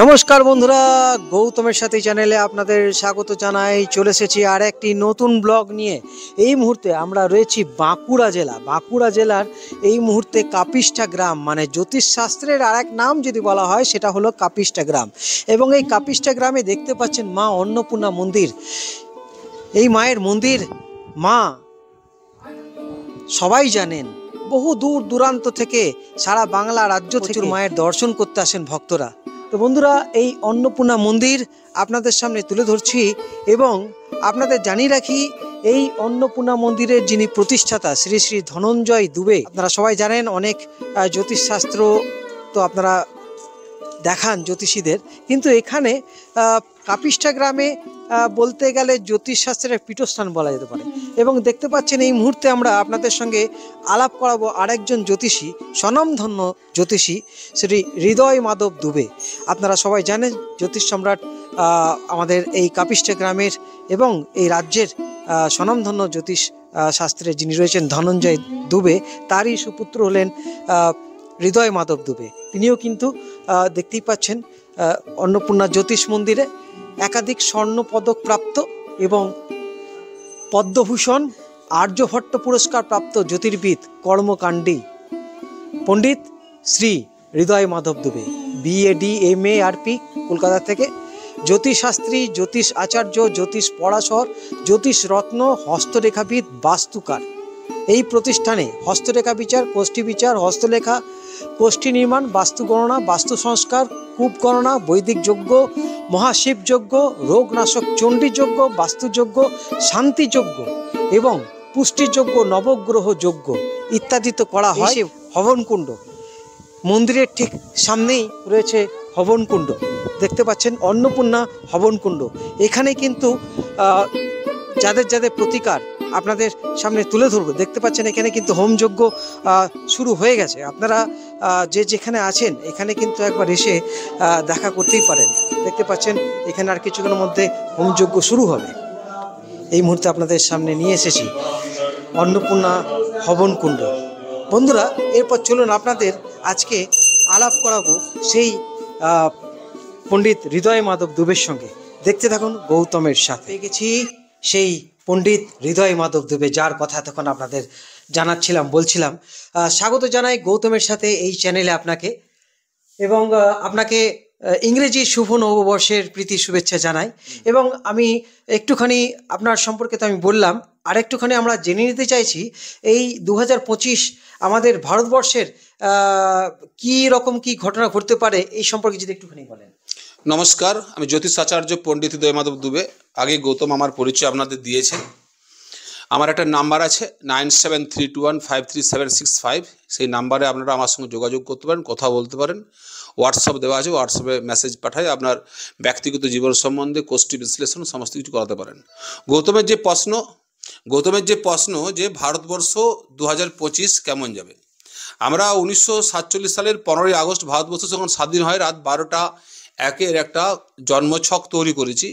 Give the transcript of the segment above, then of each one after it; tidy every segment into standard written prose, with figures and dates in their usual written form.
নমস্কার বন্ধুরা, গৌতমের সাথী চ্যানেলে আপনাদের স্বাগত জানাই। চলে এসেছি আর একটি নতুন ব্লগ নিয়ে। এই মুহূর্তে আমরা রয়েছি বাঁকুড়া জেলার এই মুহূর্তে কাপিষ্ঠা গ্রাম, মানে জ্যোতিষশাস্ত্রের আর এক নাম যদি বলা হয় সেটা হলো কাপিষ্ঠা গ্রাম। এবং এই কাপিষ্ঠা গ্রামে দেখতে পাচ্ছেন মা অন্নপূর্ণা মন্দির। এই মায়ের মন্দির মা সবাই জানেন, বহু দূর দূরান্ত থেকে সারা বাংলা রাজ্য থেকে মায়ের দর্শন করতে আসেন ভক্তরা। তো বন্ধুরা, এই অন্নপূর্ণা মন্দির আপনাদের সামনে তুলে ধরছি এবং আপনাদের জানিয়ে রাখি, এই অন্নপূর্ণা মন্দিরের যিনি প্রতিষ্ঠাতা শ্রী শ্রী ধনঞ্জয় দুবে, আপনারা সবাই জানেন অনেক জ্যোতিষশাস্ত্র তো আপনারা দেখান জ্যোতিষীদের, কিন্তু এখানে কাপিষ্ঠা গ্রামে বলতে গেলে জ্যোতিষশাস্ত্রের পীঠস্থান বলা যেতে পারে। এবং দেখতে পাচ্ছেন এই মুহূর্তে আমরা আপনাদের সঙ্গে আলাপ করাবো আরেকজন জ্যোতিষী, স্বনামধন্য জ্যোতিষী শ্রী হৃদয় মাধব দুবে। আপনারা সবাই জানেন জ্যোতিষ সম্রাট আমাদের এই কাপিষ্ঠা গ্রামের এবং এই রাজ্যের স্বনামধন্য জ্যোতিষ শাস্ত্রে যিনি রয়েছেন ধনঞ্জয় দুবে, তারই সুপুত্র হলেন হৃদয় মাধব দুবে। তিনিও কিন্তু দেখতেই পাচ্ছেন অন্নপূর্ণা জ্যোতিষ মন্দিরে একাধিক স্বর্ণ পদক প্রাপ্ত এবং পদ্মভূষণ, আর্যভট্ট পুরস্কার প্রাপ্ত জ্যোতির্বিদ কর্মকাণ্ডী পণ্ডিত শ্রী হৃদয় Madhav Dubey, BAD MA RP Kolkata থেকে, জ্যোতিষশাস্ত্রী, জ্যোতিষ আচার্য, জ্যোতিষ পরাশর, জ্যোতিষ রত্ন, হস্তরেখাবিদ, বাস্তুকার। এই প্রতিষ্ঠানে হস্তরেখা বিচার, কোষ্ঠী বিচার, হস্তলেখা, কোষ্ঠী নির্মাণ, বাস্তু গণনা, বাস্তু সংস্কার, কূপ গণনা, বৈদিক যজ্ঞ, মহাশিব যজ্ঞ, রোগনাশক চণ্ডী যজ্ঞ, বাস্তুযজ্ঞ, শান্তি যজ্ঞ এবং পুষ্টিযজ্ঞ, নবগ্রহ যজ্ঞ ইত্যাদি তো করা হয়। হবনকুণ্ড মন্দিরের ঠিক সামনেই রয়েছে হবনকুণ্ড, দেখতে পাচ্ছেন অন্নপূর্ণা হবনকুণ্ড। এখানে কিন্তু যাদের যাদের প্রতিকার আপনাদের সামনে তুলে ধরবো। দেখতে পাচ্ছেন এখানে কিন্তু হোমযজ্ঞ শুরু হয়ে গেছে। আপনারা যে যেখানে আছেন এখানে কিন্তু একবার এসে দেখা করতেই পারেন। দেখতে পাচ্ছেন এখানে আর কিছুক্ষণের মধ্যে হোমযজ্ঞ শুরু হবে। এই মুহূর্তে আপনাদের সামনে নিয়ে এসেছি অন্নপূর্ণা হবনকুণ্ড। বন্ধুরা, এরপর চলুন আপনাদের আজকে আলাপ করাবো সেই পণ্ডিত হৃদয় মাধব দুবের সঙ্গে। দেখতে থাকুন গৌতমের সাথে। গেছি সেই পণ্ডিত হৃদয় মাধব দুবে, যার কথা তখন আপনাদের জানাচ্ছিলাম, বলছিলাম। স্বাগত জানাই গৌতমের সাথে এই চ্যানেলে আপনাকে, এবং আপনাকে ইংরেজি শুভ নববর্ষের প্রীতি শুভেচ্ছা জানাই। এবং আমি একটুখানি আপনার সম্পর্কে তো আমি বললাম, আর একটুখানি আমরা জেনে নিতে চাইছি এই 2025 আমাদের ভারতবর্ষের কি রকম কি ঘটনা ঘটতে পারে এই সম্পর্কে যদি একটুখানি বলেন। নমস্কার, আমি জ্যোতিষ আচার্য পণ্ডিত হৃদয় মাধব দুবে। আগে গৌতম আমার পরিচয় আপনাদের দিয়েছেন। আমার একটা নাম্বার আছে 9732153765। সেই নাম্বারে আপনারা আমার সঙ্গে যোগাযোগ করতে পারেন, কথা বলতে পারেন। হোয়াটসঅ্যাপ দেওয়া আছে, হোয়াটসঅ্যাপে মেসেজ পাঠায় আপনার ব্যক্তিগত জীবন সম্বন্ধে কোষ্ঠী বিশ্লেষণ সমস্ত কিছু করাতে পারেন। গৌতমের যে প্রশ্ন যে ভারতবর্ষ 2025 কেমন যাবে। আমরা 1947 সালের 15ই আগস্ট ভারতবর্ষ যখন স্বাধীন হয়, রাত 12টা একের একটা জন্মছক তৈরি করেছি।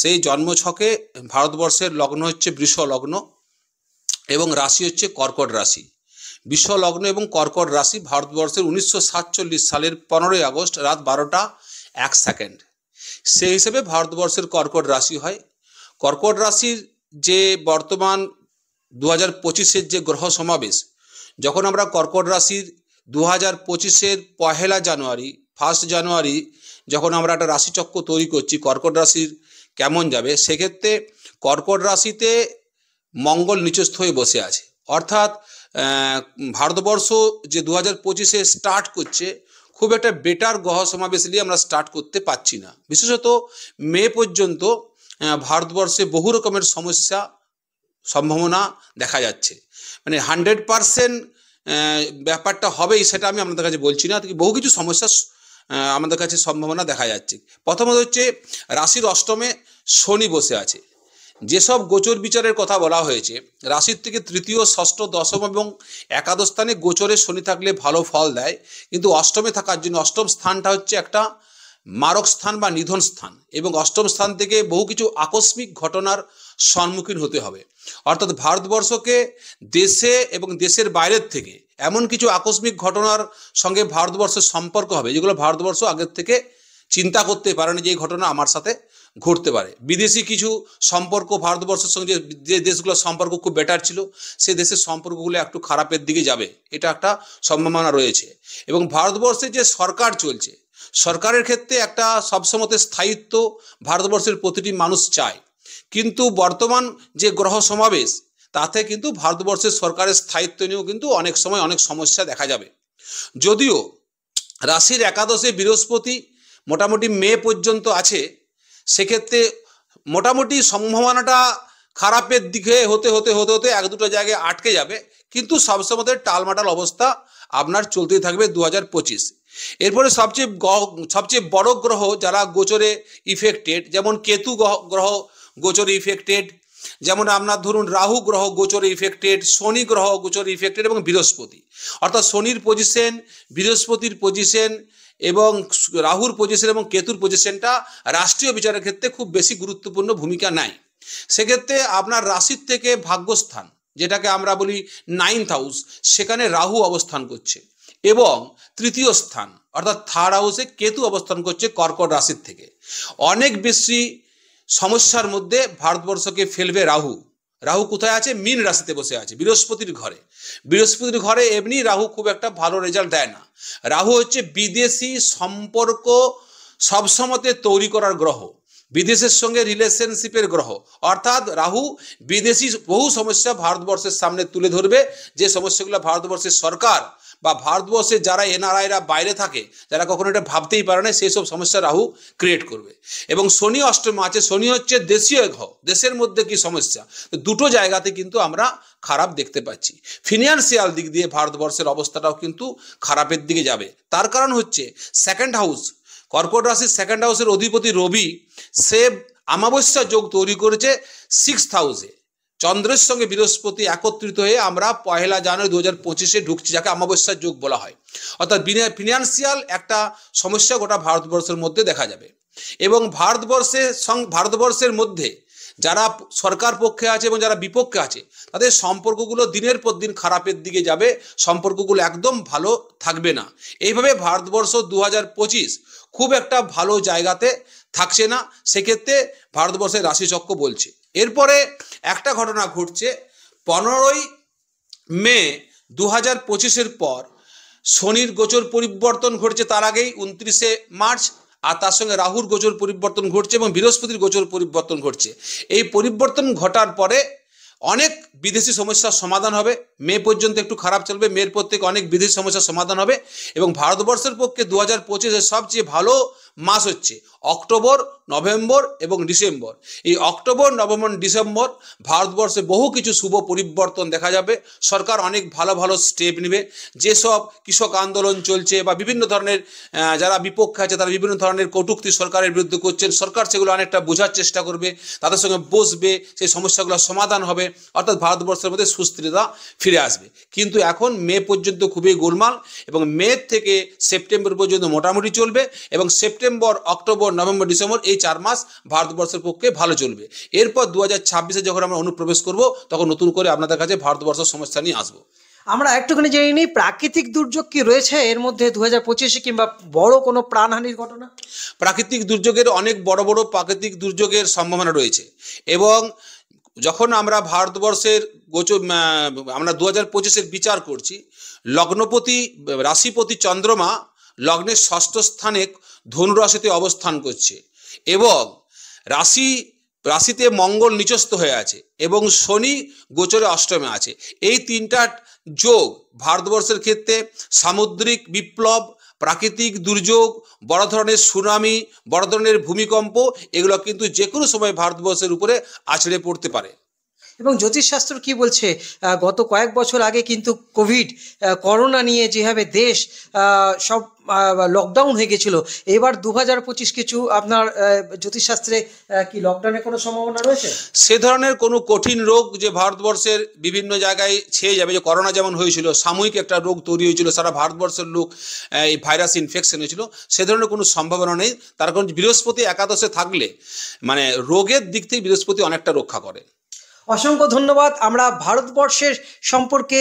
সেই জন্মছকে ভারতবর্ষের লগ্ন হচ্ছে বৃষ লগ্ন এবং রাশি হচ্ছে কর্কট রাশি। বৃষ লগ্ন এবং কর্কট রাশি ভারতবর্ষের 1947 সালের 15ই আগস্ট রাত 12টা 1 সেকেন্ড। সেই হিসেবে ভারতবর্ষের কর্কট রাশি হয়। কর্কট রাশির যে বর্তমান 2025-এর যে গ্রহ সমাবেশ, যখন আমরা কর্কট রাশির 2025-এর 1 জানুয়ারি যখন আমরা একটা রাশিচক্র তৈরি করছি কর্কট রাশির কেমন যাবে, সেক্ষেত্রে কর্কট রাশিতে মঙ্গল নিচস্থ হয়ে বসে আছে। অর্থাৎ ভারতবর্ষ যে 2025-এ স্টার্ট করছে, খুব একটা বেটার গ্রহ সমাবেশ নিয়ে আমরা স্টার্ট করতে পারছি না। বিশেষত মে পর্যন্ত ভারতবর্ষে বহু রকমের সমস্যা সম্ভাবনা দেখা যাচ্ছে। মানে 100% ব্যাপারটা হবেই সেটা আমি আপনাদের কাছে বলছি না, বহু কিছু সমস্যা আমাদের কাছে সম্ভাবনা দেখা যাচ্ছে। প্রথমত হচ্ছে রাশির অষ্টমে শনি বসে আছে। যেসব গোচর বিচারের কথা বলা হয়েছে, রাশির থেকে তৃতীয়, ষষ্ঠ, দশম এবং একাদশ স্থানে গোচরে শনি থাকলে ভালো ফল দেয়, কিন্তু অষ্টমে থাকার জন্য, অষ্টম স্থানটা হচ্ছে একটা মারক স্থান বা নিধন স্থান, এবং অষ্টম স্থান থেকে বহু কিছু আকস্মিক ঘটনার সম্মুখীন হতে হবে। অর্থাৎ ভারতবর্ষকে দেশে এবং দেশের বাইরের থেকে এমন কিছু আকস্মিক ঘটনার সঙ্গে ভারতবর্ষের সম্পর্ক হবে যেগুলো ভারতবর্ষ আগের থেকে চিন্তা করতে পারেনি যে এই ঘটনা আমার সাথে ঘটতে পারে। বিদেশি কিছু সম্পর্ক ভারতবর্ষের সঙ্গে যে দেশগুলোর সম্পর্ক খুব বেটার ছিল সেই দেশের সম্পর্কগুলো একটু খারাপের দিকে যাবে, এটা একটা সম্ভাবনা রয়েছে। এবং ভারতবর্ষে যে সরকার চলছে, সরকারের ক্ষেত্রে একটা সবসময় স্থায়িত্ব ভারতবর্ষের প্রতিটি মানুষ চায়, কিন্তু বর্তমান যে গ্রহ সমাবেশ তাতে কিন্তু ভারতবর্ষের সরকারের স্থায়িত্ব নিয়েও কিন্তু অনেক সময় অনেক সমস্যা দেখা যাবে। যদিও রাশির একাদশে বৃহস্পতি মোটামুটি মে পর্যন্ত আছে, সেক্ষেত্রে মোটামুটি সম্ভাবনাটা খারাপের দিকে হতে হতে হতে হতে এক দুটো জায়গায় আটকে যাবে, কিন্তু সবসময় টালমাটাল অবস্থা আপনার চলতেই থাকবে 2025। এরপরে সবচেয়ে বড় গ্রহ যারা গোচরে ইফেক্টেড, যেমন কেতু গ্রহ গোচরে ইফেক্টেড, যেমন আপনার ধরুন রাহু গ্রহ গোচরে ইফেক্টেড, শনি গ্রহ গোচরে ইফেক্টেড এবং বৃহস্পতি। অর্থাৎ শনির পজিশন, বৃহস্পতির পজিশন এবং রাহুর পজিশন এবং কেতুর পজিশনটা রাষ্ট্রীয় বিচারের ক্ষেত্রে খুব বেশি গুরুত্বপূর্ণ ভূমিকা নেয়। সেক্ষেত্রে আপনার রাশির থেকে ভাগ্যস্থান, যেটাকে আমরা বলি 9th হাউস, সেখানে রাহু অবস্থান করছে, এবং তৃতীয় স্থান অর্থাৎ 3rd হাউসে কেতু অবস্থান করছে কর্কট রাশির থেকে। অনেক বেশি সমস্যার মধ্যে ভারতবর্ষকে ফেলবে রাহু। রাহু কোথায় আছে? মীন রাশিতে বসে আছে, বৃহস্পতির ঘরে। বৃহস্পতির ঘরে এমনি রাহু খুব একটা ভালো রেজাল্ট দেয় না। রাহু হচ্ছে বিদেশি সম্পর্ক সবসময়তে তৈরি করার গ্রহ, বিদেশের সঙ্গে রিলেশনশিপের গ্রহ। অর্থাৎ রাহু বিদেশি বহু সমস্যা ভারতবর্ষের সামনে তুলে ধরবে, যে সমস্যাগুলো ভারতবর্ষের সরকার বা ভারতবর্ষের যারা এনআরআইরা বাইরে থাকে, যারা কখনো এটা ভাবতেই পারে না, সেই সব সমস্যা রাহু ক্রিয়েট করবে। এবং শনি অষ্টমে আছে, শনি হচ্ছে দেশীয় গ্রহ, দেশের মধ্যে কি সমস্যা, দুটো জায়গাতে কিন্তু আমরা খারাপ দেখতে পাচ্ছি। ফিনান্সিয়াল দিক দিয়ে ভারতবর্ষের অবস্থাটাও কিন্তু খারাপের দিকে যাবে। তার কারণ হচ্ছে 2nd হাউস, কর্কট রাশির 2nd হাউসের অধিপতি রবি, সে অমাবস্যা যোগ তৈরি করেছে 6th হাউসে। চন্দ্রের সঙ্গে বৃহস্পতি একত্রিত হয়ে আমরা 1 জানুয়ারি 2025 ঢুকছি, যাকে অমাবস্যার যোগ বলা হয়। অর্থাৎ ফিনান্সিয়াল একটা সমস্যা গোটা ভারতবর্ষের মধ্যে দেখা যাবে। এবং ভারতবর্ষের মধ্যে যারা সরকার পক্ষে আছে এবং যারা বিপক্ষে আছে, তাদের সম্পর্কগুলো দিনের পর দিন খারাপের দিকে যাবে, সম্পর্কগুলো একদম ভালো থাকবে না। এইভাবে ভারতবর্ষ 2025 খুব একটা ভালো জায়গাতে থাকছে না। সেক্ষেত্রে ভারতবর্ষের রাশিচক্র বলছে। এরপরে একটা ঘটনা ঘটছে 15ই মে 2025 পর শনির গোচর পরিবর্তন ঘটছে, তার আগেই 29শে মার্চ, আর তার সঙ্গে রাহুর গোচর পরিবর্তন ঘটছে এবং বৃহস্পতির গোচর পরিবর্তন ঘটছে। এই পরিবর্তন ঘটার পরে অনেক বিদেশি সমস্যার সমাধান হবে। মে পর্যন্ত একটু খারাপ চলবে, মের পর থেকে অনেক বিদেশি সমস্যার সমাধান হবে। এবং ভারতবর্ষের পক্ষে 2025 সবচেয়ে ভালো মাস হচ্ছে অক্টোবর, নভেম্বর এবং ডিসেম্বর। এই অক্টোবর, নভেম্বর, ডিসেম্বর ভারতবর্ষে বহু কিছু শুভ পরিবর্তন দেখা যাবে। সরকার অনেক ভালো ভালো স্টেপ নেবে। যেসব কৃষক আন্দোলন চলছে বা বিভিন্ন ধরনের যারা বিপক্ষে আছে, তারা বিভিন্ন ধরনের কটূক্তি সরকারের বিরুদ্ধে করছেন, সরকার সেগুলো অনেকটা বোঝার চেষ্টা করবে, তাদের সঙ্গে বসবে, সেই সমস্যাগুলো সমাধান হবে। অর্থাৎ ভারতবর্ষের মধ্যে সুস্থিরতা ফিরে আসবে। কিন্তু এখন মে পর্যন্ত খুবই গোলমাল, এবং মে থেকে সেপ্টেম্বর পর্যন্ত মোটামুটি চলবে, এবং সেপ্টেম্বর, অক্টোবর, নভেম্বর, ডিসেম্বর এই 4 মাস ভারতবর্ষের পক্ষে ভালো চলবে। এরপর 2026 যখন আমরা অনুপ্রবেশ করব, তখন নতুন করে আপনাদের কাছে ভারতবর্ষের সমস্যা নিয়ে আসবো। আমরা একটুখানি জেনে নিই, প্রাকৃতিক দুর্যোগ কি রয়েছে এর মধ্যে 2025 কিংবা বড় কোনো প্রাণহানির ঘটনা? প্রাকৃতিক দুর্যোগের অনেক বড় বড় প্রাকৃতিক দুর্যোগের সম্ভাবনা রয়েছে। এবং যখন আমরা ভারতবর্ষের আমরা 2025 বিচার করছি, লগ্নপতি রাশিপতি চন্দ্রমা লগ্নের 6ষ্ঠ স্থানে ধনু রাশিতে অবস্থান করছে, এবং রাশিতে মঙ্গল নিচস্থ হয়ে আছে, এবং শনি গোচরে অষ্টমে আছে। এই 3টা যোগ ভারতবর্ষের ক্ষেত্রে সামুদ্রিক বিপ্লব, প্রাকৃতিক দুর্যোগ, বড় ধরনের সুনামি, বড় ধরনের ভূমিকম্প, এগুলো কিন্তু যে কোনো সময় ভারতবর্ষের উপরে আছড়ে পড়তে পারে। এবং জ্যোতিষশাস্ত্র কি বলছে, গত কয়েক বছর আগে কিন্তু কোভিড করোনা নিয়ে যেভাবে দেশ সব লকডাউন হয়ে গেছিলো, এবার 2025 কিছু আপনার জ্যোতিষশাস্ত্রে কি লকডাউনের কোনো সম্ভাবনা রয়েছে? সে ধরনের কোনো কঠিন রোগ যে ভারতবর্ষের বিভিন্ন জায়গায় ছেয়ে যাবে, যে করোনা যেমন হয়েছিল, সাময়িক একটা রোগ তৈরি হয়েছিল, সারা ভারতবর্ষের লোক এই ভাইরাস ইনফেকশন হয়েছিল, সে ধরনের কোনো সম্ভাবনা নেই। তার কারণ বৃহস্পতি একাদশে থাকলে মানে রোগের দিক থেকে বৃহস্পতি অনেকটা রক্ষা করে। অসংখ্য ধন্যবাদ। আমরা ভারতবর্ষের সম্পর্কে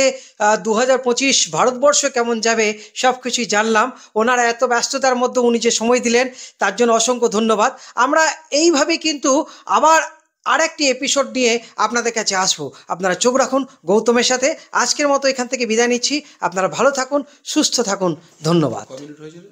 2025 ভারতবর্ষ কেমন যাবে সব কিছুই জানলাম। ওনারা এত ব্যস্ততার মধ্যে উনি যে সময় দিলেন তার জন্য অসংখ্য ধন্যবাদ। আমরা এইভাবে কিন্তু আবার আরেকটি এপিসোড নিয়ে আপনাদের কাছে আসবো। আপনারা চোখ রাখুন গৌতমের সাথে। আজকের মতো এখান থেকে বিদায় নিচ্ছি। আপনারা ভালো থাকুন, সুস্থ থাকুন। ধন্যবাদ। কমিউনিট হয়েছিল।